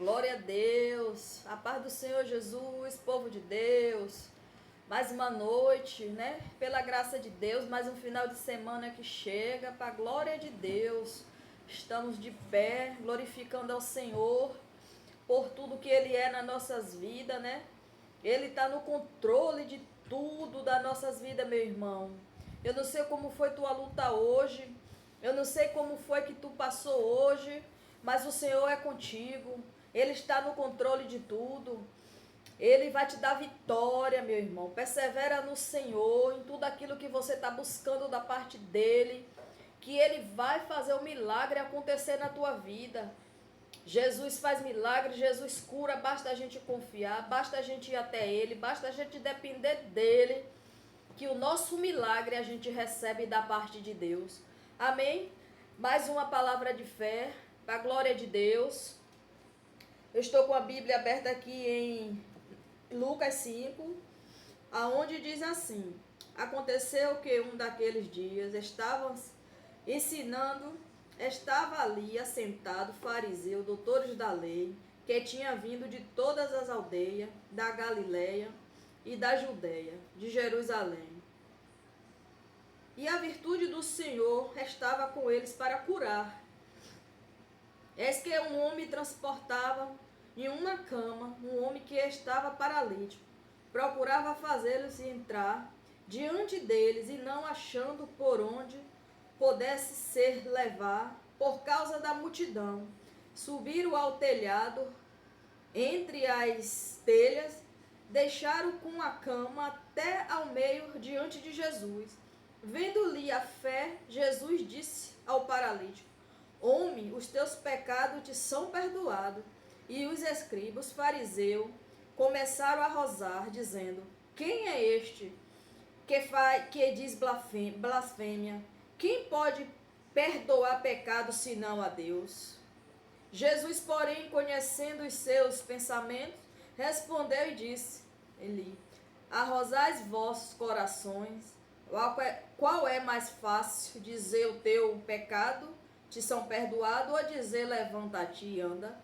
Glória a Deus, a paz do Senhor Jesus, povo de Deus. Mais uma noite, né? Pela graça de Deus, mais um final de semana que chega, para a glória de Deus. Estamos de pé, glorificando ao Senhor por tudo que Ele é nas nossas vidas, né? Ele está no controle de tudo das nossas vidas, meu irmão. Eu não sei como foi tua luta hoje, eu não sei como foi que tu passou hoje, mas o Senhor é contigo. Ele está no controle de tudo. Ele vai te dar vitória, meu irmão. Persevera no Senhor, em tudo aquilo que você está buscando da parte dEle, que Ele vai fazer o milagre acontecer na tua vida. Jesus faz milagre, Jesus cura, basta a gente confiar, basta a gente ir até Ele, basta a gente depender dEle, que o nosso milagre a gente recebe da parte de Deus. Amém? Mais uma palavra de fé, para a glória de Deus. Eu estou com a Bíblia aberta aqui em Lucas 5, aonde diz assim: aconteceu que um daqueles dias estavam ensinando, estava ali assentado fariseu, doutores da lei, que tinha vindo de todas as aldeias da Galileia e da Judeia, de Jerusalém. E a virtude do Senhor estava com eles para curar. Eis que um homem transportava em uma cama um homem que estava paralítico. Procurava fazê-los entrar diante deles, e não achando por onde pudesse ser levado por causa da multidão, subiram ao telhado, entre as telhas, deixaram com a cama até ao meio diante de Jesus. Vendo-lhe a fé, Jesus disse ao paralítico: homem, os teus pecados te são perdoados. E os escribas, os fariseus, começaram a rosar, dizendo: quem é este que diz blasfêmia? Quem pode perdoar pecado senão a Deus? Jesus, porém, conhecendo os seus pensamentos, respondeu e disse-lhe: arrosais vossos corações, qual é mais fácil, dizer o teu pecado te são perdoados, ou dizer levanta-te e anda?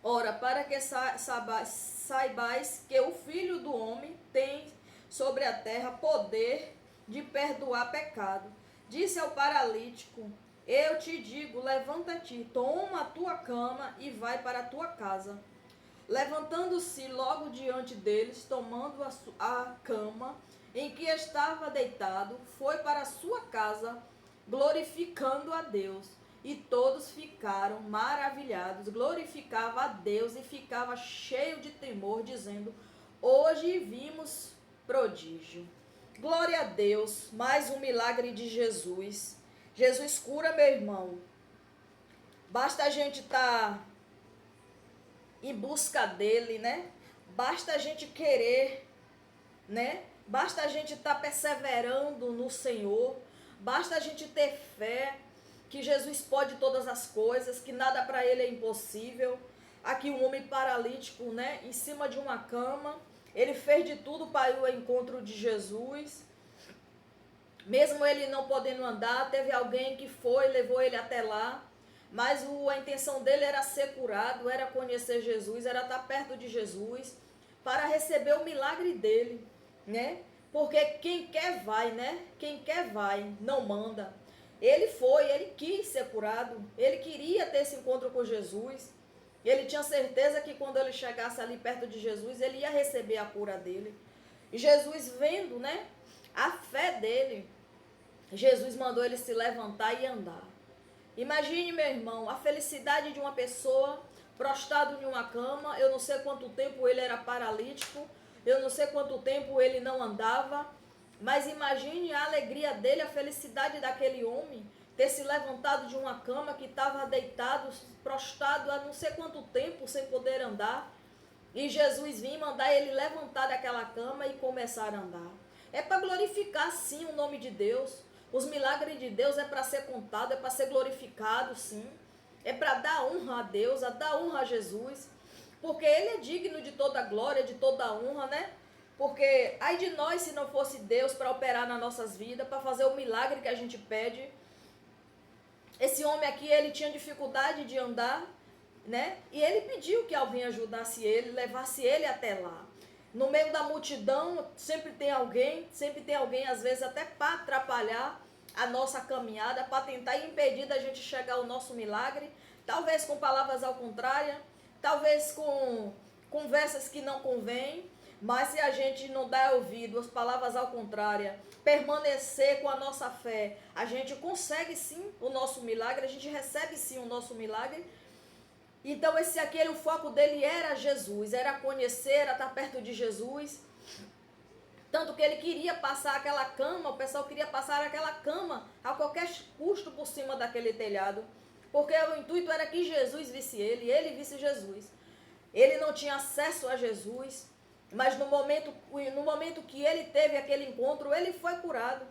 Ora, para que saibais que o Filho do Homem tem sobre a terra poder de perdoar pecado. Disse ao paralítico: eu te digo, levanta-te, toma a tua cama e vai para a tua casa. Levantando-se logo diante deles, tomando a cama em que estava deitado, foi para a sua casa, glorificando a Deus. E todos ficaram maravilhados, glorificava a Deus e ficava cheio de temor, dizendo: hoje vimos prodígio. Glória a Deus, mais um milagre de Jesus. Jesus cura, meu irmão. Basta a gente estar em busca dele, né? Basta a gente querer, né? Basta a gente estar perseverando no Senhor. Basta a gente ter fé que Jesus pode todas as coisas, que nada para ele é impossível. Aqui um homem paralítico, né, em cima de uma cama, ele fez de tudo para ir ao encontro de Jesus. Mesmo ele não podendo andar, teve alguém que foi, levou ele até lá. Mas a intenção dele era ser curado, era conhecer Jesus, era estar perto de Jesus, para receber o milagre dele, né? Porque quem quer vai, né? Quem quer vai, não manda. Ele foi, ele quis ser curado, ele queria ter esse encontro com Jesus. Ele tinha certeza que quando ele chegasse ali perto de Jesus, ele ia receber a cura dele. E Jesus, vendo, né, a fé dele, Jesus mandou ele se levantar e andar. Imagine, meu irmão, a felicidade de uma pessoa prostrado em uma cama. Eu não sei quanto tempo ele era paralítico, eu não sei quanto tempo ele não andava, mas imagine a alegria dele, a felicidade daquele homem, ter se levantado de uma cama que estava deitado, prostrado há não sei quanto tempo, sem poder andar. E Jesus vinha mandar ele levantar daquela cama e começar a andar. É para glorificar, sim, o nome de Deus. Os milagres de Deus é para ser contado, é para ser glorificado, sim. É para dar honra a Deus, a dar honra a Jesus. Porque Ele é digno de toda glória, de toda honra, né? Porque ai de nós se não fosse Deus para operar nas nossas vidas, para fazer o milagre que a gente pede. Esse homem aqui, ele tinha dificuldade de andar. né? E ele pediu que alguém ajudasse ele, levasse ele até lá. No meio da multidão, sempre tem alguém, às vezes até para atrapalhar a nossa caminhada, para tentar impedir da gente chegar ao nosso milagre, talvez com palavras ao contrário, talvez com conversas que não convêm, mas se a gente não dá ouvido às palavras ao contrário, permanecer com a nossa fé, a gente consegue sim o nosso milagre, a gente recebe sim o nosso milagre. Então o foco dele era Jesus, era conhecer, era estar perto de Jesus. Tanto que ele queria passar aquela cama, o pessoal queria passar aquela cama a qualquer custo por cima daquele telhado. Porque o intuito era que Jesus visse ele, ele visse Jesus. Ele não tinha acesso a Jesus, mas no momento que ele teve aquele encontro, ele foi curado.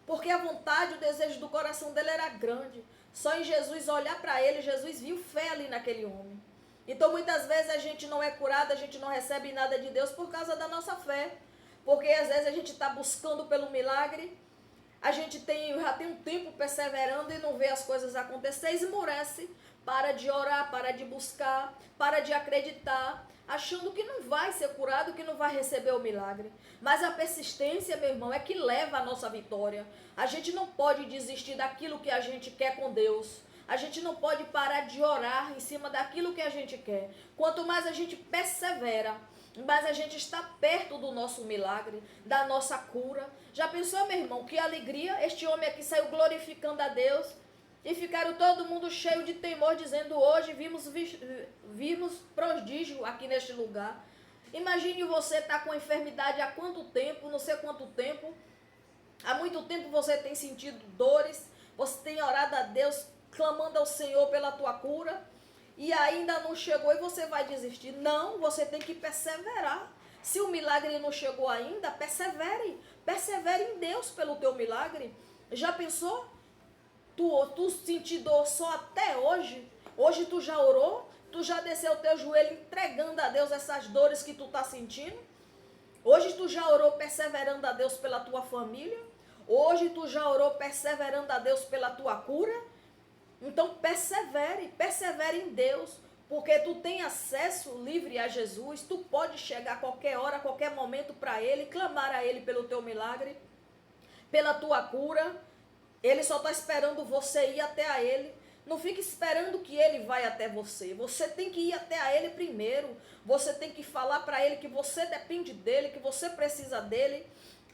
Porque a vontade, o desejo do coração dele era grande. Só em Jesus olhar para ele, Jesus viu fé ali naquele homem. Então muitas vezes a gente não é curado, a gente não recebe nada de Deus por causa da nossa fé. Porque às vezes a gente está buscando pelo milagre, a gente já tem um tempo perseverando e não vê as coisas acontecer, esmorece, para de orar, para de buscar, para de acreditar, achando que não vai ser curado, que não vai receber o milagre. Mas a persistência, meu irmão, é que leva a nossa vitória. A gente não pode desistir daquilo que a gente quer com Deus. A gente não pode parar de orar em cima daquilo que a gente quer. Quanto mais a gente persevera, mas a gente está perto do nosso milagre, da nossa cura. Já pensou, meu irmão, que alegria? Este homem aqui saiu glorificando a Deus e ficaram todo mundo cheio de temor, dizendo: hoje vimos prodígio aqui neste lugar. Imagine você estar com enfermidade há quanto tempo, não sei quanto tempo. Há muito tempo você tem sentido dores, você tem orado a Deus, clamando ao Senhor pela tua cura, e ainda não chegou e você vai desistir. Não, você tem que perseverar. Se o milagre não chegou ainda, persevere. Persevere em Deus pelo teu milagre. Já pensou? Tu sentiu dor só até hoje? Hoje tu já orou? Tu já desceu o teu joelho entregando a Deus essas dores que tu tá sentindo? Hoje tu já orou perseverando a Deus pela tua família? Hoje tu já orou perseverando a Deus pela tua cura? Então persevere em Deus, porque tu tem acesso livre a Jesus, tu pode chegar a qualquer hora, a qualquer momento para Ele, clamar a Ele pelo teu milagre, pela tua cura. Ele só está esperando você ir até a Ele. Não fique esperando que Ele vai até você. Você tem que ir até a Ele primeiro. Você tem que falar para Ele que você depende dEle, que você precisa dEle,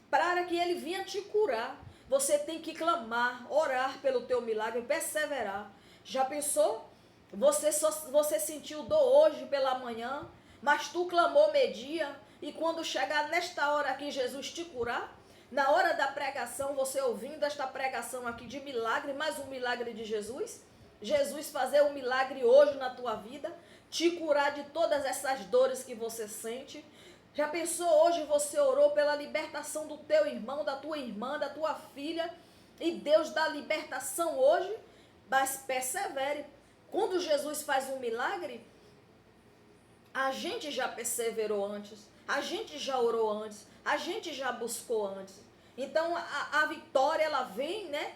para que Ele venha te curar. Você tem que clamar, orar pelo teu milagre, perseverar. Já pensou? Você sentiu dor hoje pela manhã, mas tu clamou meio-dia, e quando chegar nesta hora aqui Jesus te curar, na hora da pregação, você ouvindo esta pregação aqui de milagre, mais um milagre de Jesus, Jesus fazer um milagre hoje na tua vida, te curar de todas essas dores que você sente. Já pensou, hoje você orou pela libertação do teu irmão, da tua irmã, da tua filha, e Deus dá libertação hoje? Mas persevere. Quando Jesus faz um milagre, a gente já perseverou antes, a gente já orou antes, a gente já buscou antes. Então a vitória, ela vem, né,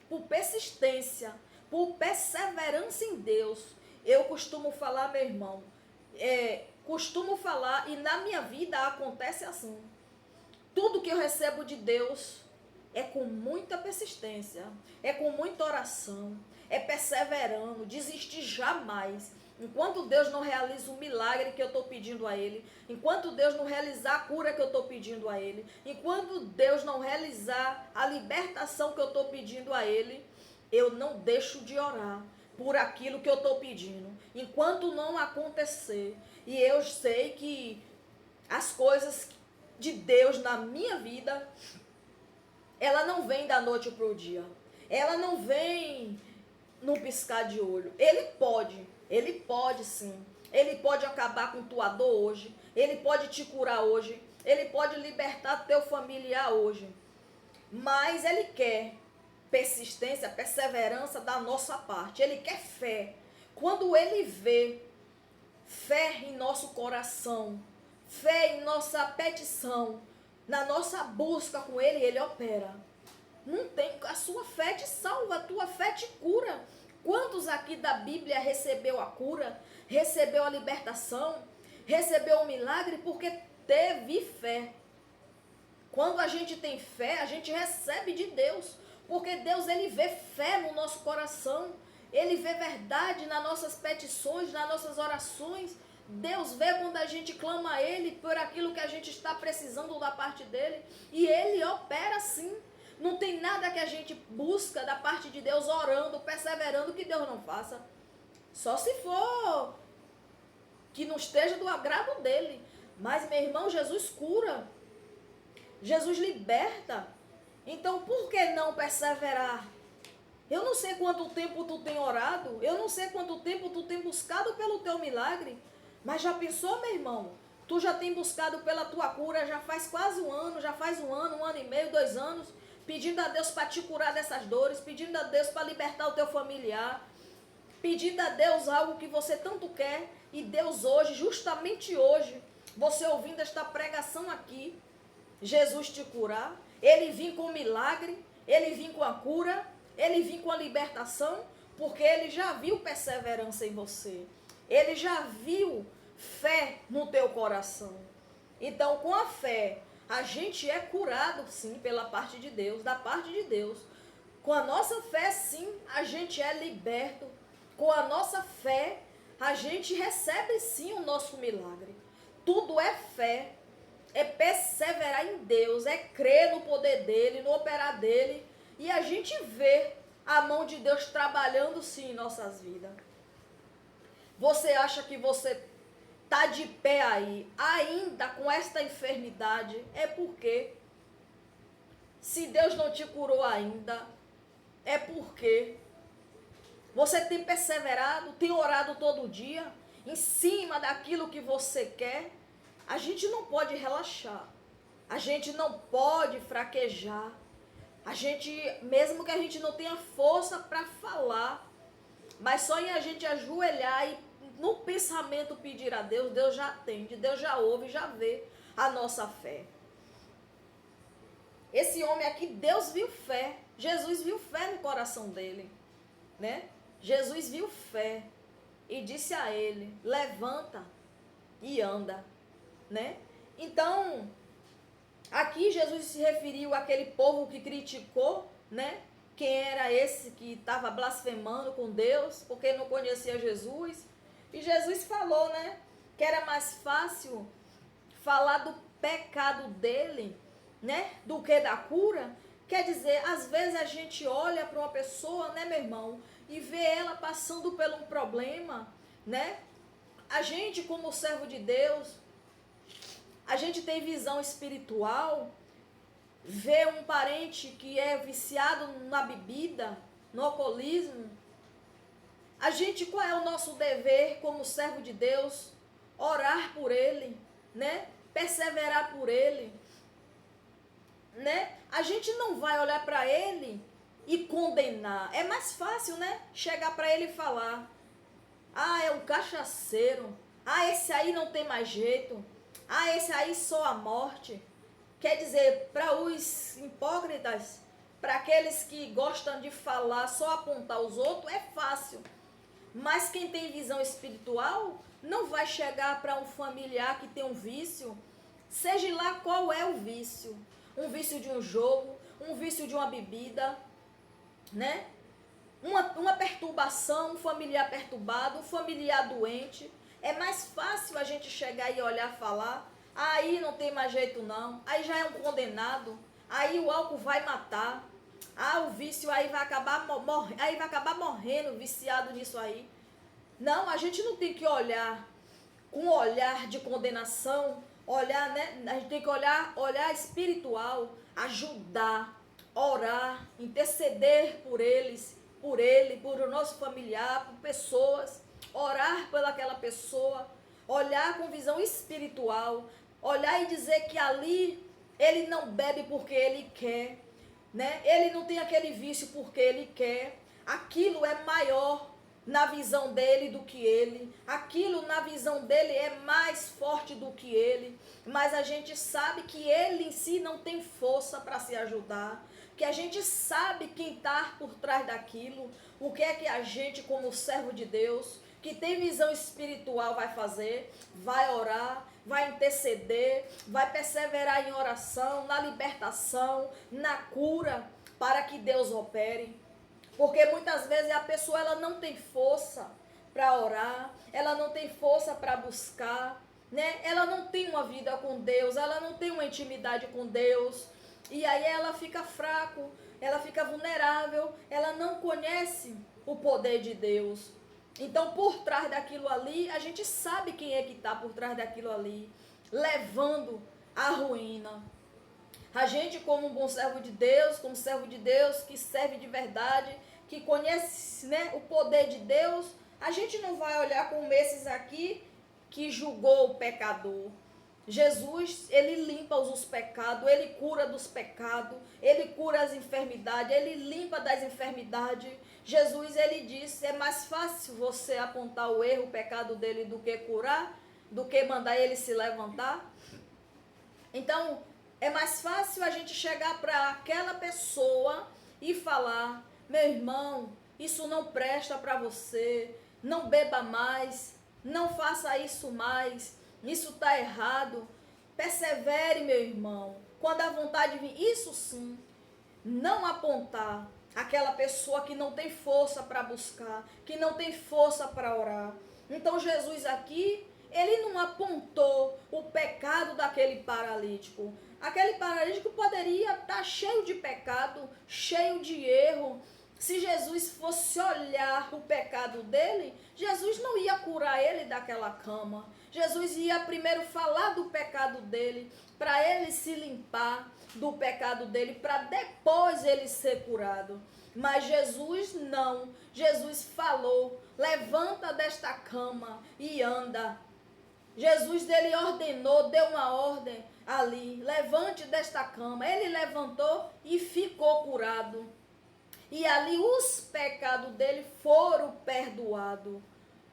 por persistência, por perseverança em Deus. Eu costumo falar, meu irmão, e na minha vida acontece assim. Tudo que eu recebo de Deus é com muita persistência, é com muita oração, é perseverando, desistir jamais. Enquanto Deus não realiza o milagre que eu estou pedindo a Ele, enquanto Deus não realizar a cura que eu estou pedindo a Ele, enquanto Deus não realizar a libertação que eu estou pedindo a Ele, eu não deixo de orar por aquilo que eu estou pedindo, enquanto não acontecer. E eu sei que as coisas de Deus na minha vida, ela não vem da noite para o dia. Ela não vem num piscar de olho. Ele pode sim. Ele pode acabar com tua dor hoje. Ele pode te curar hoje. Ele pode libertar teu familiar hoje. Mas Ele quer persistência, perseverança da nossa parte. Ele quer fé. Quando Ele vê fé em nosso coração, fé em nossa petição, na nossa busca com Ele, Ele opera. Não tem, a sua fé te salva, a tua fé te cura. Quantos aqui da Bíblia recebeu a cura, recebeu a libertação, recebeu o milagre porque teve fé. Quando a gente tem fé, a gente recebe de Deus, porque Deus, ele vê fé no nosso coração, ele vê verdade nas nossas petições, nas nossas orações. Deus vê quando a gente clama a Ele por aquilo que a gente está precisando da parte dEle, e Ele opera sim. Não tem nada que a gente busca da parte de Deus orando, perseverando, que Deus não faça. Só se for que não esteja do agrado dEle. Mas, meu irmão, Jesus cura. Jesus liberta. Então, por que não perseverar? Eu não sei quanto tempo tu tem orado, eu não sei quanto tempo tu tem buscado pelo teu milagre, mas já pensou, meu irmão? Tu já tem buscado pela tua cura, já faz quase um ano, já faz um ano e meio, 2 anos, pedindo a Deus para te curar dessas dores, pedindo a Deus para libertar o teu familiar, pedindo a Deus algo que você tanto quer, e Deus hoje, justamente hoje, você ouvindo esta pregação aqui, Jesus te curar, Ele vir com o milagre, Ele vir com a cura, Ele vir com a libertação, porque Ele já viu perseverança em você. Ele já viu fé no teu coração. Então, com a fé, a gente é curado, sim, pela parte de Deus, da parte de Deus. Com a nossa fé, sim, a gente é liberto. Com a nossa fé, a gente recebe, sim, o nosso milagre. Tudo é fé, é perseverar em Deus, é crer no poder dEle, no operar dEle. E a gente vê a mão de Deus trabalhando, sim, em nossas vidas. Você acha que você está de pé aí, ainda com esta enfermidade, é porque, se Deus não te curou ainda, é porque você tem perseverado, tem orado todo dia, em cima daquilo que você quer. A gente não pode relaxar, a gente não pode fraquejar, a gente, mesmo que a gente não tenha força para falar, mas só em a gente ajoelhar e no pensamento pedir a Deus, Deus já atende, Deus já ouve, já vê a nossa fé. Esse homem aqui, Deus viu fé, Jesus viu fé no coração dele, né? Jesus viu fé e disse a ele, levanta e anda, né? Então, aqui Jesus se referiu àquele povo que criticou, né? Quem era esse que estava blasfemando com Deus, porque não conhecia Jesus. E Jesus falou, né? Que era mais fácil falar do pecado dele, né? Do que da cura. Quer dizer, às vezes a gente olha para uma pessoa, né, meu irmão? E vê ela passando por um problema, né? A gente, como servo de Deus, a gente tem visão espiritual, vê um parente que é viciado na bebida, no alcoolismo. A gente, qual é o nosso dever como servo de Deus? Orar por ele, né? Perseverar por ele, né? A gente não vai olhar para ele e condenar. É mais fácil, né? Chegar para ele e falar, ah, é um cachaceiro, ah, esse aí não tem mais jeito, ah, esse aí só a morte. Quer dizer, para os hipócritas, para aqueles que gostam de falar, só apontar os outros, é fácil. Mas quem tem visão espiritual não vai chegar para um familiar que tem um vício, seja lá qual é o vício. Um vício de um jogo, um vício de uma bebida, né? Uma perturbação, um familiar perturbado, um familiar doente. É mais fácil a gente chegar e olhar e falar, aí não tem mais jeito não, aí já é um condenado, aí o álcool vai matar, o vício aí vai acabar morrendo viciado nisso aí. Não, a gente não tem que olhar com olhar de condenação, olhar, né? A gente tem que olhar espiritual, ajudar, orar, interceder por eles, por ele, por o nosso familiar, por pessoas, orar pelaquela pessoa, olhar com visão espiritual, olhar e dizer que ali ele não bebe porque ele quer, né? Ele não tem aquele vício porque ele quer. Aquilo é maior na visão dele do que ele. Aquilo na visão dele é mais forte do que ele. Mas a gente sabe que ele em si não tem força para se ajudar. Que a gente sabe quem está por trás daquilo. O que é que a gente, como servo de Deus, que tem visão espiritual vai fazer, vai orar, vai interceder, vai perseverar em oração, na libertação, na cura, para que Deus opere. Porque muitas vezes a pessoa ela não tem força para orar, ela não tem força para buscar, né? Ela não tem uma vida com Deus, ela não tem uma intimidade com Deus. E aí ela fica fraco, ela fica vulnerável, ela não conhece o poder de Deus. Então, por trás daquilo ali, a gente sabe quem é que está por trás daquilo ali, levando a ruína. A gente, como um bom servo de Deus, como servo de Deus, que serve de verdade, que conhece, né, o poder de Deus, a gente não vai olhar como esses aqui que julgou o pecador. Jesus, ele limpa os pecados, ele cura dos pecados, ele cura as enfermidades, ele limpa das enfermidades. Jesus, ele disse, é mais fácil você apontar o erro, o pecado dele, do que curar, do que mandar ele se levantar. Então, é mais fácil a gente chegar para aquela pessoa e falar, meu irmão, isso não presta para você, não beba mais, não faça isso mais, isso está errado. Persevere, meu irmão. Quando a vontade vir, isso sim, não apontar aquela pessoa que não tem força para buscar, que não tem força para orar. Então Jesus aqui, ele não apontou o pecado daquele paralítico. Aquele paralítico poderia estar cheio de pecado, cheio de erro. Se Jesus fosse olhar o pecado dele, Jesus não ia curar ele daquela cama. Jesus ia primeiro falar do pecado dele, para ele se limpar do pecado dele, para depois ele ser curado. Mas Jesus não. Jesus falou, levanta desta cama e anda. Jesus, ele ordenou, deu uma ordem ali, levante desta cama. Ele levantou e ficou curado. E ali os pecados dele foram perdoados.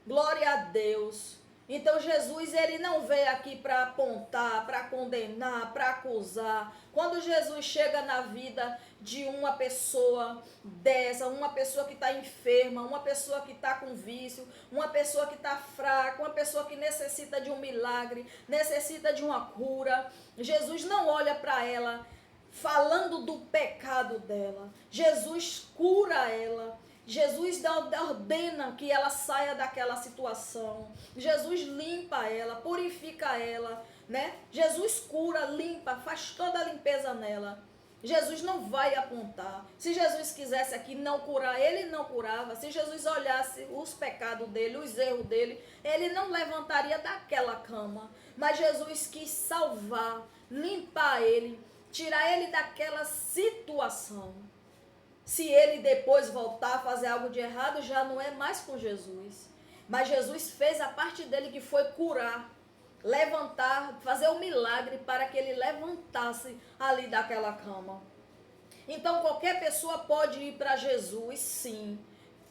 Glória a Deus. Então Jesus, ele não veio aqui para apontar, para condenar, para acusar. Quando Jesus chega na vida de uma pessoa dessa, uma pessoa que está enferma, uma pessoa que está com vício, uma pessoa que está fraca, uma pessoa que necessita de um milagre, necessita de uma cura, Jesus não olha para ela falando do pecado dela. Jesus cura ela. Jesus ordena que ela saia daquela situação. Jesus limpa ela, purifica ela, né? Jesus cura, limpa, faz toda a limpeza nela. Jesus não vai apontar. Se Jesus quisesse aqui não curar, ele não curava. Se Jesus olhasse os pecados dele, os erros dele, ele não levantaria daquela cama. Mas Jesus quis salvar, limpar ele, tirar ele daquela situação. Se ele depois voltar a fazer algo de errado, já não é mais com Jesus. Mas Jesus fez a parte dele, que foi curar, levantar, fazer um milagre para que ele levantasse ali daquela cama. Então qualquer pessoa pode ir para Jesus, sim,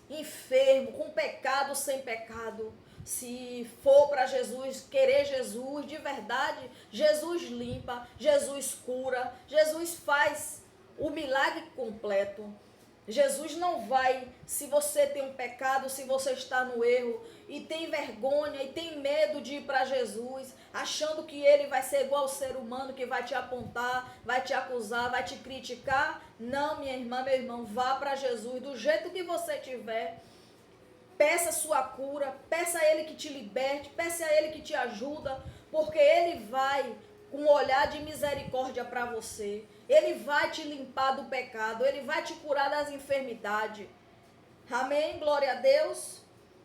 enfermo, com pecado, sem pecado. Se for para Jesus, querer Jesus de verdade, Jesus limpa, Jesus cura, Jesus faz o milagre completo. Jesus não vai, se você tem um pecado, se você está no erro e tem vergonha e tem medo de ir para Jesus, achando que ele vai ser igual ao ser humano, que vai te apontar, vai te acusar, vai te criticar. Não, minha irmã, meu irmão, vá para Jesus do jeito que você tiver. Peça sua cura, peça a ele que te liberte, peça a ele que te ajuda, porque ele vai com um olhar de misericórdia para você. Ele vai te limpar do pecado, ele vai te curar das enfermidades. Amém? Glória a Deus.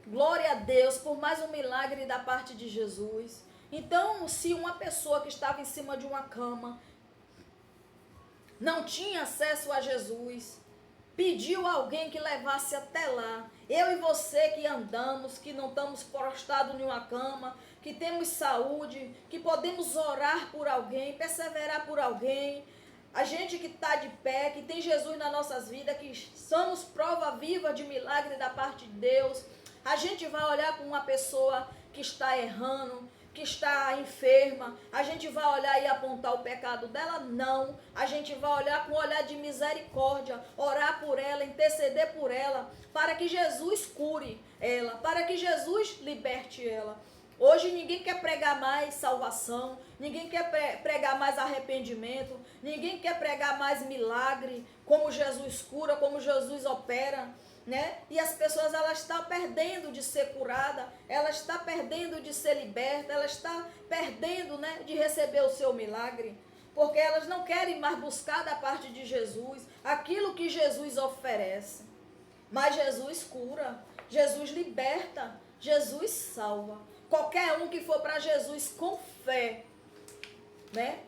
Glória a Deus por mais um milagre da parte de Jesus. Então, se uma pessoa que estava em cima de uma cama não tinha acesso a Jesus, pediu a alguém que levasse até lá. Eu e você que andamos, que não estamos prostrados em uma cama, que temos saúde, que podemos orar por alguém, perseverar por alguém. A gente que está de pé, que tem Jesus nas nossas vidas, que somos prova viva de milagre da parte de Deus. A gente vai olhar para uma pessoa que está errando, que está enferma, a gente vai olhar e apontar o pecado dela? Não. A gente vai olhar com um olhar de misericórdia, orar por ela, interceder por ela, para que Jesus cure ela, para que Jesus liberte ela. Hoje ninguém quer pregar mais salvação, ninguém quer pregar mais arrependimento, ninguém quer pregar mais milagre, como Jesus cura, como Jesus opera, né? E as pessoas, elas estão perdendo de ser curada, elas estão perdendo de ser liberta, elas estão perdendo, né, de receber o seu milagre, porque elas não querem mais buscar da parte de Jesus aquilo que Jesus oferece. Mas Jesus cura, Jesus liberta, Jesus salva. Qualquer um que for para Jesus com fé, né?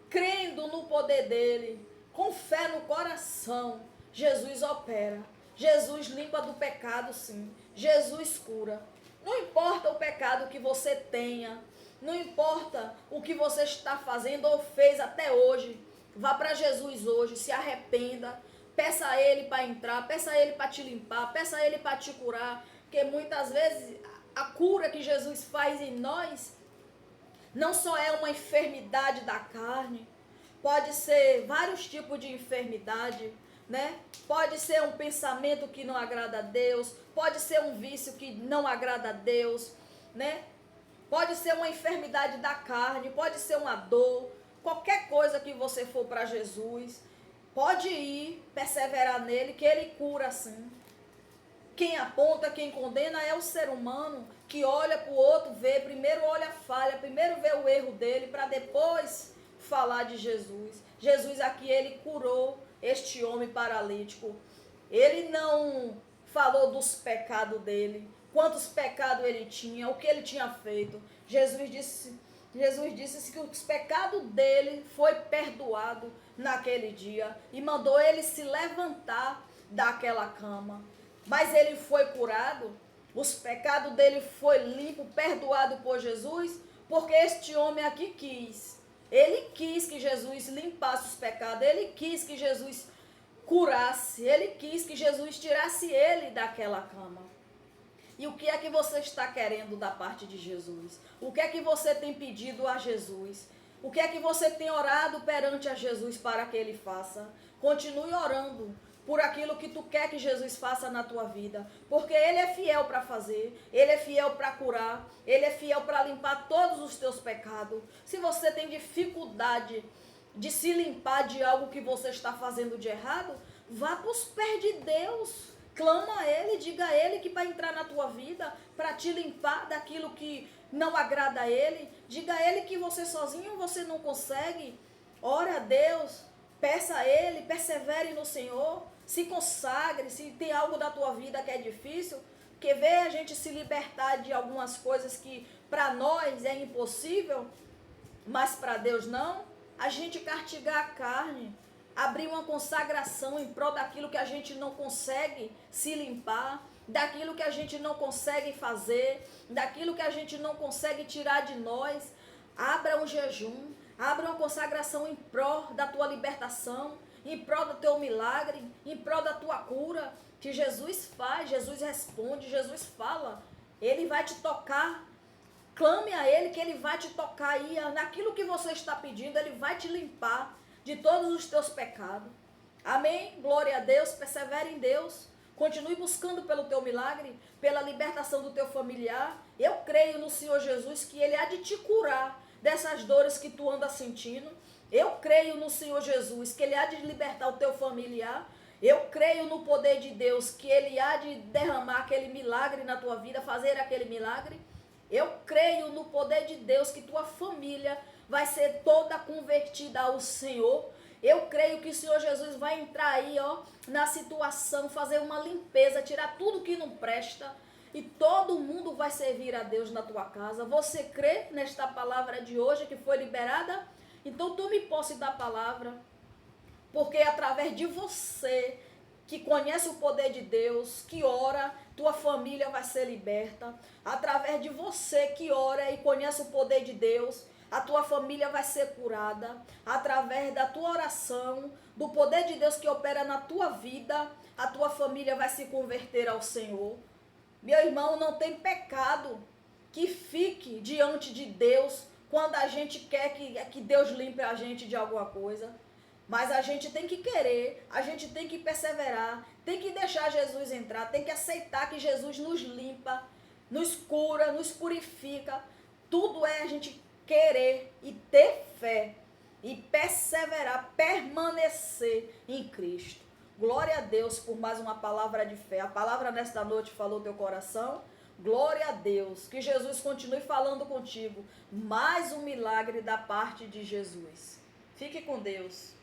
Crendo no poder dele, com fé no coração, Jesus opera. Jesus limpa do pecado, sim. Jesus cura. Não importa o pecado que você tenha, não importa o que você está fazendo ou fez até hoje. Vá para Jesus hoje, se arrependa. Peça a ele para entrar, peça a ele para te limpar, peça a ele para te curar. Porque muitas vezes a cura que Jesus faz em nós não só é uma enfermidade da carne, pode ser vários tipos de enfermidade, né? Pode ser um pensamento que não agrada a Deus, pode ser um vício que não agrada a Deus, né? Pode ser uma enfermidade da carne, pode ser uma dor, qualquer coisa que você for para Jesus, pode ir, perseverar nele, que ele cura sim. Quem aponta, quem condena é o ser humano que olha para o outro, vê, primeiro olha a falha, primeiro vê o erro dele, para depois falar de Jesus. Jesus aqui, ele curou este homem paralítico. Ele não falou dos pecados dele, quantos pecados ele tinha, o que ele tinha feito. Jesus disse que os pecados dele foi perdoado naquele dia e mandou ele se levantar daquela cama. Mas ele foi curado, os pecados dele foi limpo, perdoado por Jesus, porque este homem aqui quis. Ele quis que Jesus limpasse os pecados, ele quis que Jesus curasse, ele quis que Jesus tirasse ele daquela cama. E o que é que você está querendo da parte de Jesus? O que é que você tem pedido a Jesus? O que é que você tem orado perante a Jesus para que ele faça? Continue orando por aquilo que tu quer que Jesus faça na tua vida, porque ele é fiel para fazer, ele é fiel para curar, ele é fiel para limpar todos os teus pecados. Se você tem dificuldade de se limpar de algo que você está fazendo de errado, vá para os pés de Deus, clama a ele, diga a ele que vai entrar na tua vida para te limpar daquilo que não agrada a ele, diga a ele que você sozinho você não consegue. Ore a Deus, peça a ele, persevere no Senhor, se consagre. Se tem algo da tua vida que é difícil, que vê a gente se libertar de algumas coisas que para nós é impossível, mas para Deus não, a gente castigar a carne, abrir uma consagração em prol daquilo que a gente não consegue se limpar, daquilo que a gente não consegue fazer, daquilo que a gente não consegue tirar de nós. Abra um jejum, abra uma consagração em prol da tua libertação, em prol do teu milagre, em prol da tua cura, que Jesus faz, Jesus responde, Jesus fala, ele vai te tocar. Clame a ele que ele vai te tocar aí, naquilo que você está pedindo, ele vai te limpar de todos os teus pecados. Amém? Glória a Deus, persevere em Deus, continue buscando pelo teu milagre, pela libertação do teu familiar. Eu creio no Senhor Jesus que ele há de te curar dessas dores que tu anda sentindo. Eu creio no Senhor Jesus que ele há de libertar o teu familiar. Eu creio no poder de Deus que ele há de derramar aquele milagre na tua vida, fazer aquele milagre. Eu creio no poder de Deus que tua família vai ser toda convertida ao Senhor. Eu creio que o Senhor Jesus vai entrar aí, ó, na situação, fazer uma limpeza, tirar tudo que não presta, e todo mundo vai servir a Deus na tua casa. Você crê nesta palavra de hoje que foi liberada? Então tome posse da palavra, porque é através de você que conhece o poder de Deus, que ora, tua família vai ser liberta. Através de você que ora e conhece o poder de Deus, a tua família vai ser curada. Através da tua oração, do poder de Deus que opera na tua vida, a tua família vai se converter ao Senhor. Meu irmão, não tem pecado que fique diante de Deus quando a gente quer que Deus limpe a gente de alguma coisa. Mas a gente tem que querer, a gente tem que perseverar, tem que deixar Jesus entrar, tem que aceitar que Jesus nos limpa, nos cura, nos purifica. Tudo é a gente querer e ter fé e perseverar, permanecer em Cristo. Glória a Deus por mais uma palavra de fé. A palavra nesta noite falou teu coração. Glória a Deus. Que Jesus continue falando contigo. Mais um milagre da parte de Jesus. Fique com Deus.